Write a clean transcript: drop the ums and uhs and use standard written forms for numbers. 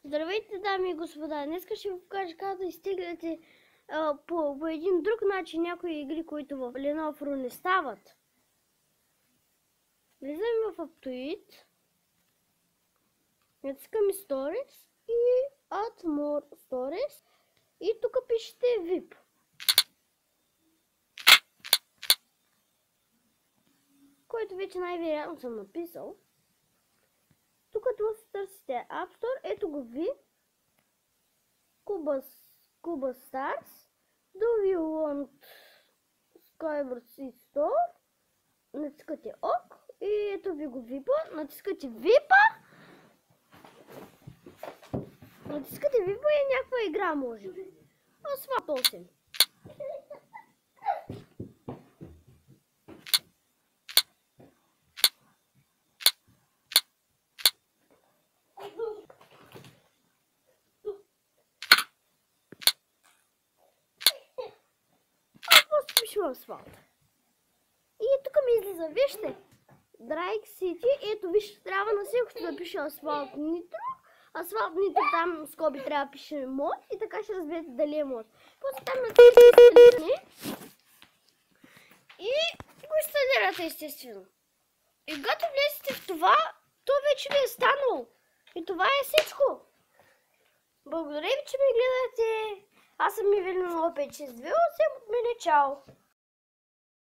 Здравейте, дами и господа! Днес ще ви покажа как да изтегляте по един друг начин някои игри, които в Lenovo не стават. Влизаме в Aptoide, натискаме Stories и Add More Stories и тук пишете VIP. Който вече най-вероятно съм написал. Тук търсите App Store, ето го ви. Cuba Stars. Do you want Skyward Store? Натискате ОК и ето ви го випа. Натискате випа. Натискате випа и някаква игра може би. Asphalt 8. Пише Asphalt. И тук ми излиза, вижте, Drake City, ето вижте, трябва на всичко да пише Asphalt Nitro. Asphalt Nitro там скоби трябва да пише мод и така ще разберете дали е мод. После там натискате и го инсталирате естествено. И когато влезете в това, то вече ви е станало. И това е всичко. Благодаря ви, че ме гледате. Аз съм Ивелина 562, всем от мене, чао!